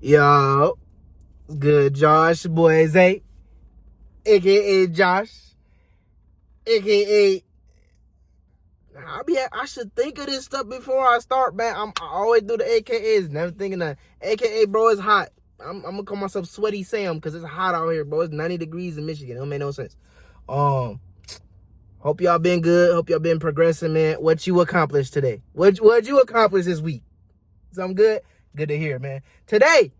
Yo, good Josh, boy Zay, aka Josh, aka I should think of this stuff before I start, man. I always do the AKAs, never thinking that. AKA, bro, it's hot. I'm gonna call myself Sweaty Sam because it's hot out here, bro. It's 90 degrees in Michigan. It don't make no sense. Hope y'all been good. Hope y'all been progressing, man. What you accomplished today? What you accomplish this week? Something good? Good to hear, man. Today,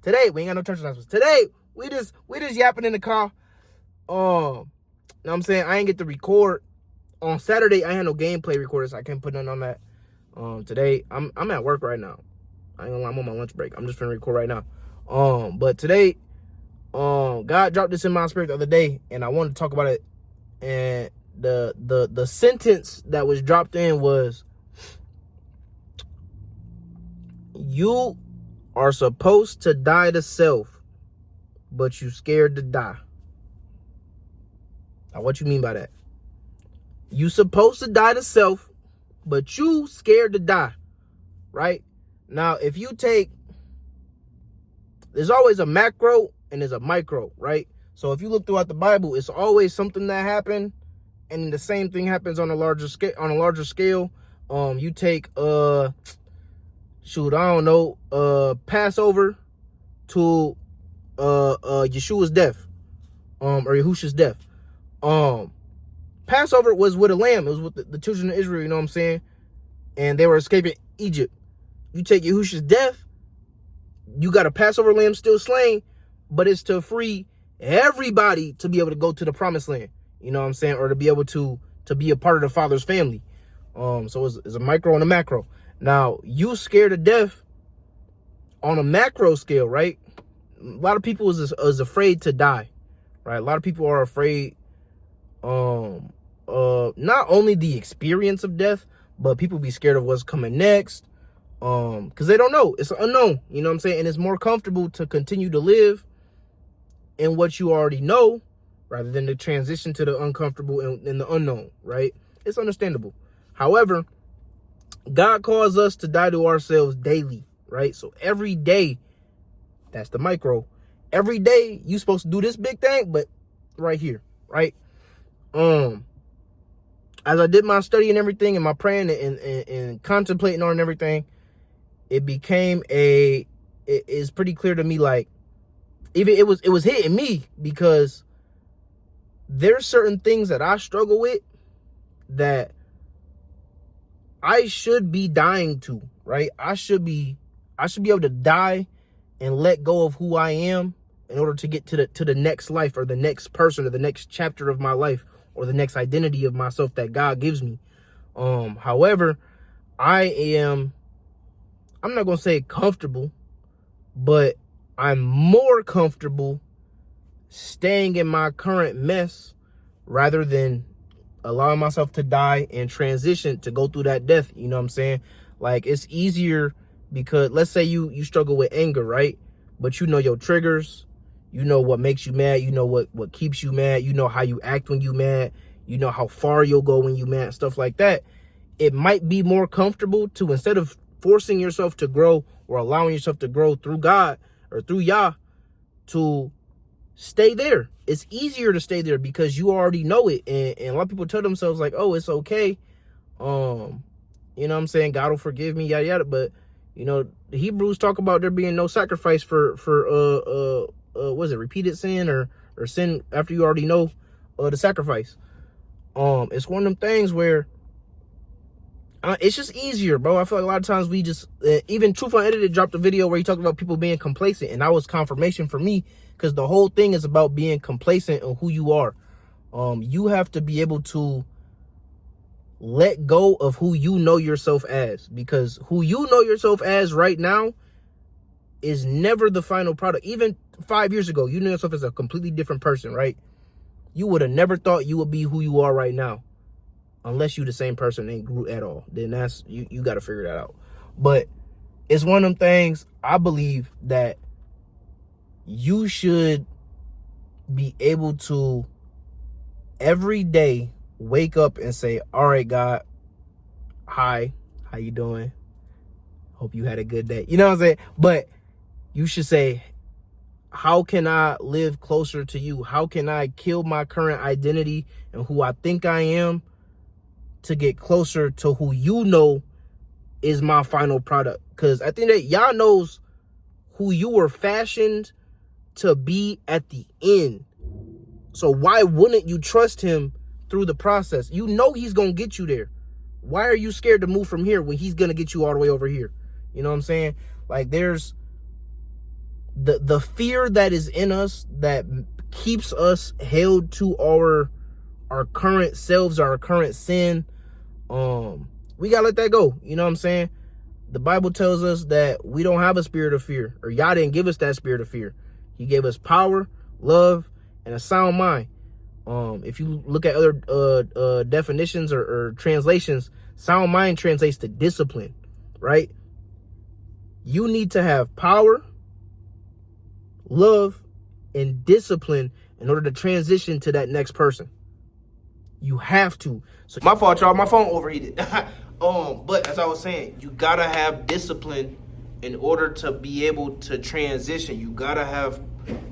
we ain't got no church announcements. Today, we just yapping in the car. Know what I'm saying? I ain't get to record. On Saturday, I had no gameplay recorded, so I can't put nothing on that. Today, I'm at work right now. I ain't gonna lie, I'm on my lunch break. I'm just finna record right now. But today, God dropped this in my spirit the other day, and I wanted to talk about it. And the sentence that was dropped in was, you are supposed to die to self, but you scared to die. Now, what you mean by that? You supposed to die to self, but you scared to die, right? Now, if you take, there's always a macro and there's a micro, right? So if you look throughout the Bible, it's always something that happened, and the same thing happens on a larger scale. You take Passover to Yeshua's death, or Yahushua's death. Passover was with a lamb. It was with the children of Israel, you know what I'm saying? And they were escaping Egypt. You take Yahushua's death, you got a Passover lamb still slain, but it's to free everybody to be able to go to the promised land, you know what I'm saying? Or to be able to be a part of the Father's family. So it's a micro and a macro. Now, you scared to death on a macro scale, right? A lot of people is afraid to die, right? A lot of people are afraid, not only the experience of death, but people be scared of what's coming next, because they don't know. It's unknown, you know what I'm saying? And it's more comfortable to continue to live in what you already know rather than to transition to the uncomfortable and the unknown, right? It's understandable. However, God calls us to die to ourselves daily, right? So every day, that's the micro. Every day, you're supposed to do this big thing, but right here, right? As I did my study and everything, and my praying and contemplating on everything, it became it's pretty clear to me, like, even it was hitting me, because there's certain things that I struggle with that I should be dying to, right? I should be able to die and let go of who I am in order to get to the next life, or the next person, or the next chapter of my life, or the next identity of myself that God gives me. However, I'm not going to say comfortable, but I'm more comfortable staying in my current mess rather than allowing myself to die and transition to go through that death. You know what I'm saying? Like, it's easier because, let's say you struggle with anger, right? But you know your triggers. You know what makes you mad. You know what keeps you mad. You know how you act when you mad. You know how far you'll go when you mad, stuff like that. It might be more comfortable to, instead of forcing yourself to grow or allowing yourself to grow through God or through Yah, to stay there. It's easier to stay there because you already know it. And a lot of people tell themselves, like, oh, it's okay. You know what I'm saying? God will forgive me, yada, yada. But, you know, the Hebrews talk about there being no sacrifice for what is it, repeated sin or sin after you already know the sacrifice. It's one of them things where it's just easier, bro. I feel like a lot of times we just, even Truth Unedited dropped a video where he talked about people being complacent, and that was confirmation for me, because the whole thing is about being complacent in who you are. You have to be able to let go of who you know yourself as, because who you know yourself as right now is never the final product. Even 5 years ago, you knew yourself as a completely different person, right? You would have never thought you would be who you are right now, unless you the same person and grew at all. Then that's, you got to figure that out. But it's one of them things, I believe, that you should be able to every day wake up and say, all right, God, hi, how you doing? Hope you had a good day. You know what I'm saying? But You should say, how can I live closer to you? How can I kill my current identity and who I think I am to get closer to who you know is my final product? Because at the end of the day, y'all knows who you were fashioned to be at the end. So why wouldn't you trust him through the process? You know he's going to get you there. Why are you scared to move from here when he's going to get you all the way over here? You know what I'm saying? Like, there's the fear that is in us that keeps us held to our current selves, our current sin. We got to let that go. You know what I'm saying? The Bible tells us that we don't have a spirit of fear, or Yah didn't give us that spirit of fear. He gave us power, love, and a sound mind. If you look at other definitions or translations, sound mind translates to discipline, right? You need to have power, love, and discipline in order to transition to that next person. You have to. So my fault, y'all. My phone overheated. But as I was saying, you gotta have discipline in order to be able to transition. You gotta have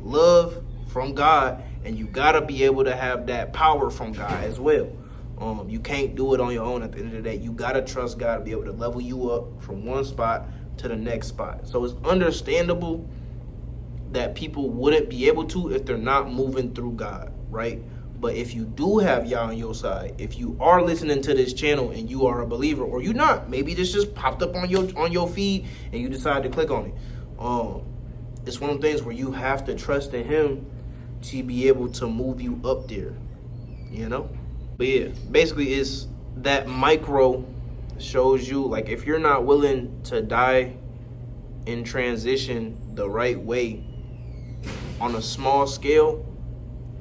love from God, and you gotta be able to have that power from God as well. You can't do it on your own. At the end of the day, you gotta trust God to be able to level you up from one spot to the next spot. So it's understandable that people wouldn't be able to if they're not moving through God, right? But if you do have Yah on your side, if you are listening to this channel and you are a believer, or you're not, maybe this just popped up on your feed and you decide to click on it. It's one of the things where you have to trust in him to be able to move you up there, you know? But yeah, basically it's that micro shows you, like, if you're not willing to die in transition the right way on a small scale,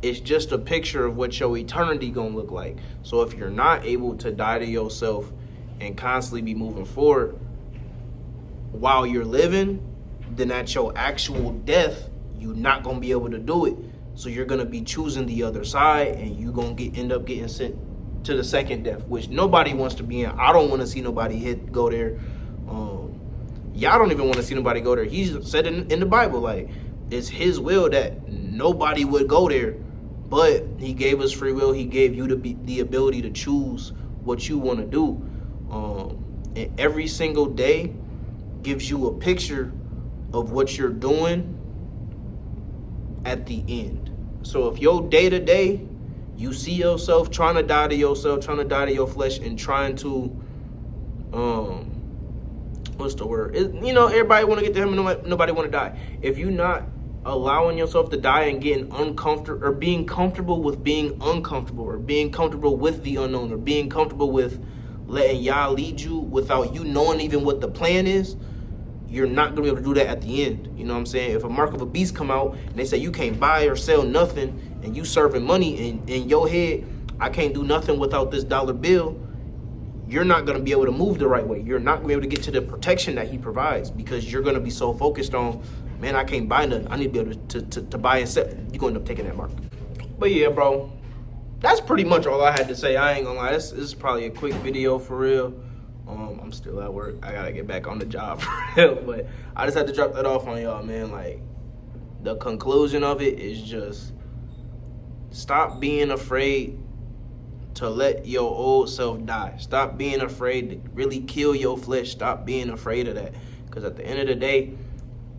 it's just a picture of what your eternity gonna look like. So if you're not able to die to yourself and constantly be moving forward while you're living, then at your actual death, you're not gonna be able to do it. So you're gonna be choosing the other side, and you're gonna end up getting sent to the second death, which nobody wants to be in. I don't want to see nobody go there. Y'all don't even want to see nobody go there. He's said in the Bible, like, it's his will that nobody would go there, but he gave us free will. He gave you the ability to choose what you want to do. And every single day gives you a picture of what you're doing at the end. So if your day-to-day, you see yourself trying to die to yourself, trying to die to your flesh, and trying to, what's the word? Everybody want to get to him and nobody want to die. If you're not allowing yourself to die and getting uncomfortable, or being comfortable with being uncomfortable, or being comfortable with the unknown, or being comfortable with letting Yah lead you without you knowing even what the plan is, you're not gonna be able to do that at the end. You know what I'm saying? If a Mark of a Beast come out and they say you can't buy or sell nothing, and you serving money in your head, I can't do nothing without this dollar bill, you're not gonna be able to move the right way. You're not gonna be able to get to the protection that he provides, because you're gonna be so focused on, man, I can't buy nothing. I need to be able to buy and sell. You're gonna end up taking that mark. But yeah, bro, that's pretty much all I had to say. I ain't gonna lie, this is probably a quick video for real. I'm still at work. I gotta get back on the job for real. But I just had to drop that off on y'all, man. Like, the conclusion of it is just stop being afraid to let your old self die. Stop being afraid to really kill your flesh. Stop being afraid of that. Because at the end of the day,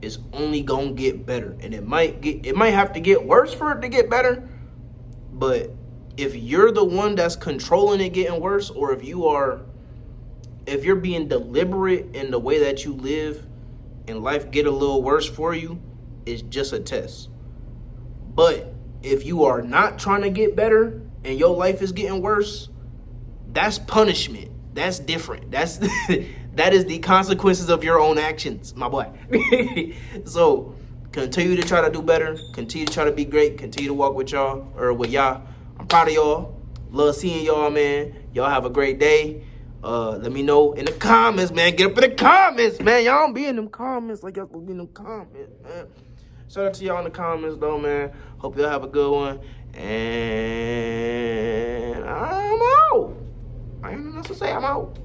it's only gonna get better. And it might have to get worse for it to get better. But if you're the one that's controlling it getting worse, or if you're being deliberate in the way that you live and life get a little worse for you, it's just a test. But if you are not trying to get better and your life is getting worse, that's punishment. That's different. That is the consequences of your own actions, my boy. So continue to try to do better. Continue to try to be great. Continue to walk with y'all, or with y'all. I'm proud of y'all. Love seeing y'all, man. Y'all have a great day. Let me know in the comments, man. Get up in the comments, man. Y'all don't be in them comments like y'all supposed to be in them comments, man. Shout out to y'all in the comments, though, man. Hope y'all have a good one. And I'm out. I ain't nothing else to say. I'm out.